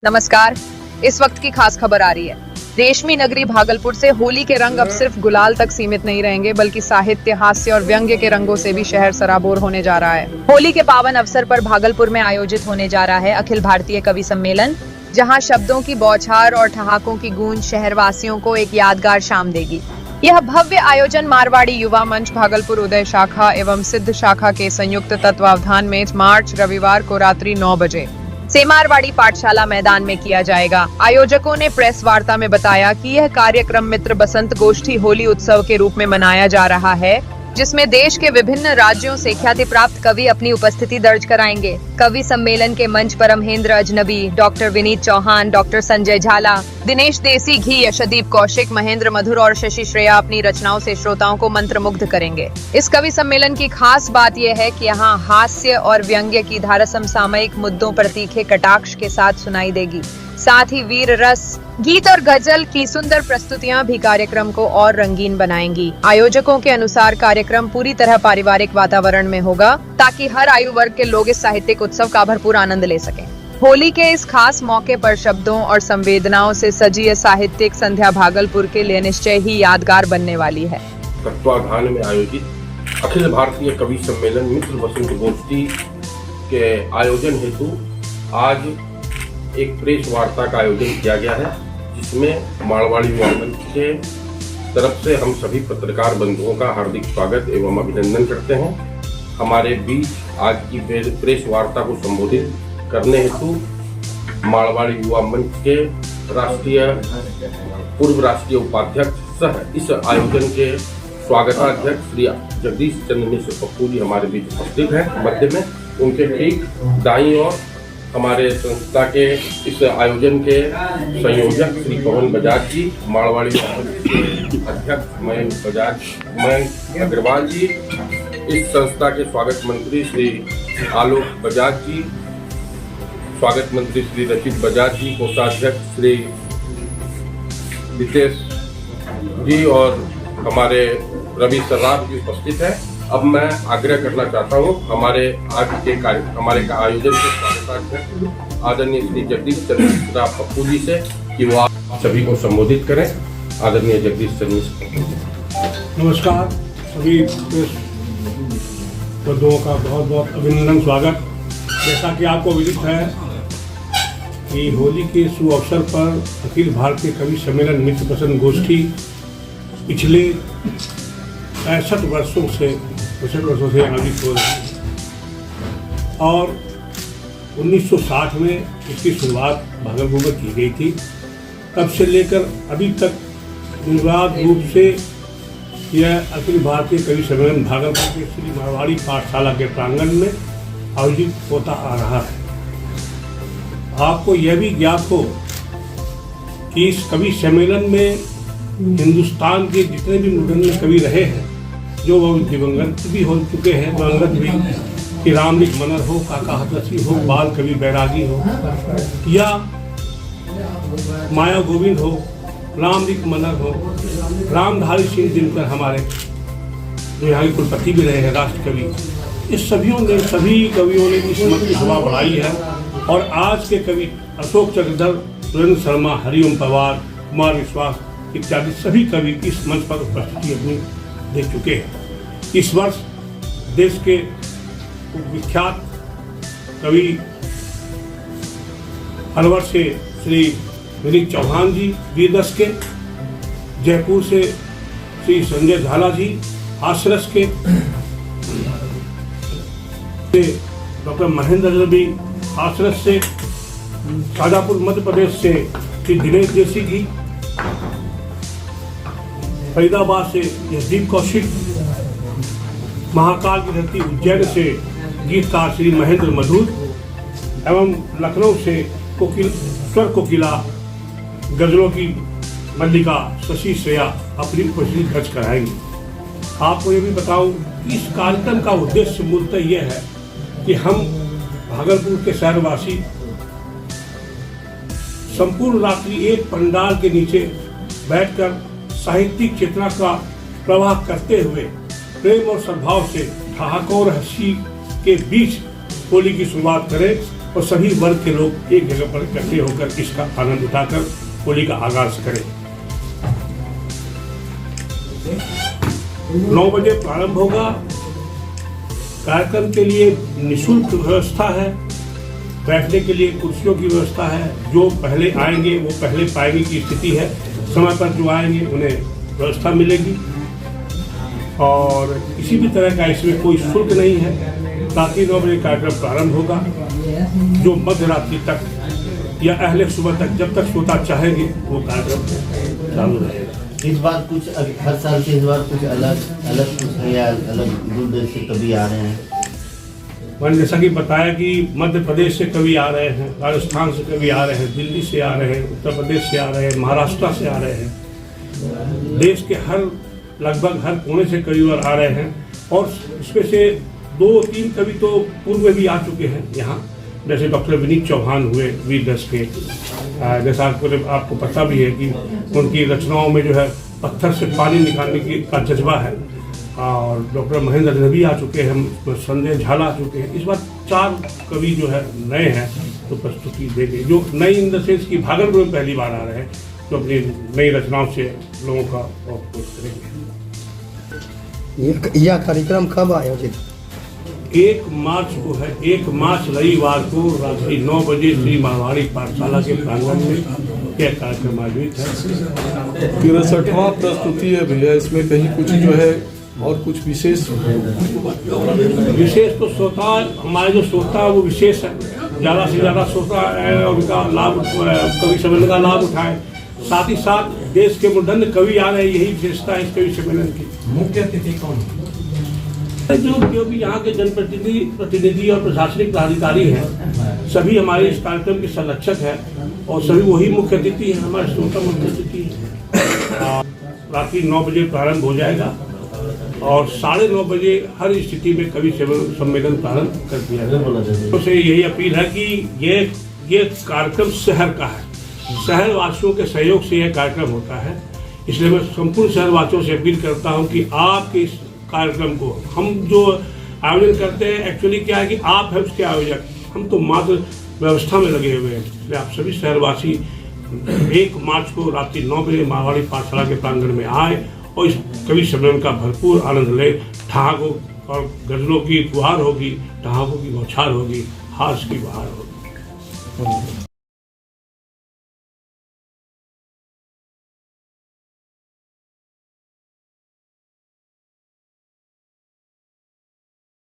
नमस्कार। इस वक्त की खास खबर आ रही है। रेशमी नगरी भागलपुर से होली के रंग अब सिर्फ गुलाल तक सीमित नहीं रहेंगे, बल्कि साहित्य, हास्य और व्यंग्य के रंगों से भी शहर सराबोर होने जा रहा है। होली के पावन अवसर पर भागलपुर में आयोजित होने जा रहा है अखिल भारतीय कवि सम्मेलन, जहां शब्दों की बौछार और ठहाकों की गूंज शहरवासियों को एक यादगार शाम देगी। यह भव्य आयोजन मारवाड़ी युवा मंच भागलपुर उदय शाखा एवं सिद्ध शाखा के संयुक्त तत्वावधान में मार्च रविवार को रात्रि 9 बजे से मारवाड़ी पाठशाला मैदान में किया जाएगा। आयोजकों ने प्रेस वार्ता में बताया कि यह कार्यक्रम मित्र बसंत गोष्ठी होली उत्सव के रूप में मनाया जा रहा है, जिसमें देश के विभिन्न राज्यों से ख्याति प्राप्त कवि अपनी उपस्थिति दर्ज कराएंगे। कवि सम्मेलन के मंच पर महेंद्र अजनबी, डॉक्टर विनीत चौहान, डॉक्टर संजय झाला, दिनेश देसी घी, यशदीप कौशिक, महेंद्र मधुर और शशि श्रेया अपनी रचनाओं से श्रोताओं को मंत्रमुग्ध करेंगे। इस कवि सम्मेलन की खास बात यह है कि यहाँ हास्य और व्यंग्य की धारा समसामयिक मुद्दों पर तीखे कटाक्ष के साथ सुनाई देगी। साथ ही वीर रस, गीत और गजल की सुंदर प्रस्तुतियां भी कार्यक्रम को और रंगीन बनाएंगी। आयोजकों के अनुसार कार्यक्रम पूरी तरह पारिवारिक वातावरण में होगा, ताकि हर आयु वर्ग के लोग इस साहित्यिक उत्सव का भरपूर आनंद ले सकें। होली के इस खास मौके पर शब्दों और संवेदनाओं से सजी यह साहित्यिक संध्या भागलपुर के लिए निश्चय ही यादगार बनने वाली है। तत्वावधान में आयोजित अखिल भारतीय कवि सम्मेलन मित्र बसंत गोष्ठी के आयोजन हेतु आज एक प्रेस वार्ता का आयोजन किया गया है, जिसमें मारवाड़ी युवा मंच के तरफ से हम सभी पत्रकार बंधुओं का हार्दिक स्वागत एवं अभिनंदन करते हैं। हमारे बीच आज की प्रेस वार्ता को संबोधित करने हेतु मारवाड़ी युवा मंच के पूर्व राष्ट्रीय उपाध्यक्ष सह इस आयोजन के स्वागताध्यक्ष श्री जगदीश चंद्र मिश्र पप्पू जी हमारे बीच उपस्थित हैं। मध्य में उनके ठीक दाईं ओर हमारे संस्था के इस आयोजन के संयोजक श्री पवन बजाज जी, मारवाड़ी के अध्यक्ष मयंक अग्रवाल जी, इस संस्था के स्वागत मंत्री श्री आलोक बजाज जी, स्वागत मंत्री श्री रचित बजाज जी, कोषाध्यक्ष श्री रितेश जी और हमारे रवि सर्राफ जी उपस्थित है। अब मैं आग्रह करना चाहता हूँ हमारे आज के हमारे आयोजन के स्वागताध्यक्ष आदरणीय श्री जगदीश चंद्र मिश्र पप्पू जी से कि वो आप सभी को संबोधित करें। आदरणीय जगदीश चंद्र मिश्र पप्पू जी। नमस्कार। सभी बंधुओं का बहुत बहुत अभिनंदन स्वागत। जैसा कि आपको विदित है कि होली के शुभ अवसर पर अखिल भारतीय कवि सम्मेलन मित्र बसंत गोष्ठी पिछले 65 वर्षों से आयोजित हो रही है और 1960 में इसकी शुरुआत भागलपुर में की गई थी। तब से लेकर अभी तक निर्बाध रूप से यह अखिल भारतीय कवि सम्मेलन भागलपुर के श्री मारवाड़ी पाठशाला के प्रांगण में आयोजित होता आ रहा है। आपको यह भी ज्ञात हो कि इस कवि सम्मेलन में हिंदुस्तान के जितने भी मुदन्ने कवि रहे हैं, जो वो दिवंगत भी हो चुके हैं, दिवंगत भी, कि रामलिक मनर हो, काका हतसी हो, बाल कवि बैरागी हो, या माया गोविंद हो, रामलिक मनर हो, रामधारी सिंह दिनकर हमारे जो यहाँ के कुलपति भी रहे हैं, राष्ट्र कवि, इस सभी कवियों ने इस मंच की शोभा बढ़ाई है। और आज के कवि अशोक चक्रधर, सुरेंद्र शर्मा, हरिओम पवार, कुमार विश्वास इत्यादि सभी कवि इस मंच पर उपस्थिति अपनी दे चुके हैं। इस वर्ष देश के विख्यात कवि अलवर से श्री विनीत चौहान जी वीररस के, जयपुर से श्री संजय झाला जी हास्यरस के, डॉक्टर महेंद्र अजनबी हास्यरस से, शाजापुर मध्य प्रदेश से श्री दिनेश देसी घी, फरीदाबाद से यशदीप कौशिक, महाकाल की धरती उज्जैन से गीतकार श्री महेंद्र मधुर एवं लखनऊ से स्वर कोकिला गजलों की मल्लिका शशि श्रेया अपनी उपस्थिति दर्ज कराएंगे। आपको ये भी बताऊं कि इस कार्यक्रम का उद्देश्य मूलतः यह है कि हम भागलपुर के शहरवासी संपूर्ण रात्रि एक पंडाल के नीचे बैठकर साहित्यिक चेतना का प्रवाह करते हुए प्रेम और सद्भाव से ठहाकों और हंसी के बीच होली की शुरुआत करें और सभी वर्ग के लोग एक जगह पर इकट्ठे होकर इसका आनंद उठाकर होली का आगाज करें। 9 बजे प्रारंभ होगा। कार्यक्रम के लिए निःशुल्क व्यवस्था है, बैठने के लिए कुर्सियों की व्यवस्था है। जो पहले आएंगे वो पहले पाएंगे की स्थिति है। समय पर जो आएंगे उन्हें व्यवस्था मिलेगी और किसी भी तरह का इसमें कोई शुल्क नहीं है। रात्रि 9 बजे कार्यक्रम प्रारंभ होगा, जो मध्य रात्रि तक या अहले सुबह तक, जब तक श्रोता चाहेंगे वो कार्यक्रम चालू रहेगा। इस बार कुछ हर साल से इस बार कुछ अलग कुछ है या अलग दूर देश से कभी आ रहे हैं? मैंने जैसा कि बताया कि मध्य प्रदेश से कवि आ रहे हैं, राजस्थान से कवि आ रहे हैं, दिल्ली से आ रहे हैं, उत्तर प्रदेश से आ रहे हैं, महाराष्ट्र से आ रहे हैं। देश के लगभग हर कोने से कविवर आ रहे हैं और इसमें से 2-3 कवि तो पूर्व में भी आ चुके हैं यहाँ, जैसे डॉक्टर विनीत चौहान हुए वीररस के। जैसा आपको पता भी है कि उनकी रचनाओं में जो है पत्थर से पानी निकालने का जज्बा है। और डॉक्टर महेंद्र रवि आ चुके हैं, संजय झाला आ चुके हैं। इस बार 4 कवि जो है नए हैं तो प्रस्तुति देंगे, जो नई इन द सेंस की भागलपुर में पहली बार आ रहे हैं, जो अपनी नई रचनाओं से लोगों का पेश करेंगे। यह कार्यक्रम कब आयोजित? 1 मार्च को है। 1 मार्च रविवार को रात्रि 9 बजे श्री मारवाड़ी पाठशाला के प्रांगण में यह कार्यक्रम आयोजित है। 63वां प्रस्तुति है भैया, इसमें कहीं कुछ जो है और कुछ विशेष तो श्रोता, हमारे जो श्रोता है वो विशेष है, ज़्यादा से ज़्यादा श्रोता उनका लाभ, कवि सम्मेलन का लाभ उठाए। साथ ही साथ देश के मुर्धन्य कवि आ रहे हैं, यही विशेषता है इस कवि सम्मेलन की। मुख्य अतिथि कौन है? जो भी यहाँ के जनप्रतिनिधि और प्रशासनिक अधिकारी हैं, सभी हमारे इस कार्यक्रम के संरक्षक हैं और सभी वही मुख्य अतिथि हैं, हमारे श्रोता मुख्य अतिथि हैं। रात्रि 9 बजे प्रारंभ हो जाएगा और 9:30 बजे हर स्थिति में कवि सम्मेलन प्रारंभ कर दिया जाएगा। तो से यही अपील है कि ये कार्यक्रम शहर का है, शहर वासियों के सहयोग से यह कार्यक्रम होता है। इसलिए मैं संपूर्ण शहरवासियों से अपील करता हूं कि आपके इस कार्यक्रम को, हम जो आयोजन करते हैं एक्चुअली क्या है कि आप है उसके आयोजक, हम तो मात्र व्यवस्था में लगे हुए हैं। इसलिए आप सभी शहरवासी 1 मार्च को रात्रि 9 बजे मारवाड़ी पाठशाला के प्रांगण में आए और इस कवि सम्मेलन का भरपूर आनंद ले। ठहाकों और गजलों की फुहार होगी, ठहाकों की बौछार होगी, हास की बहार होगी।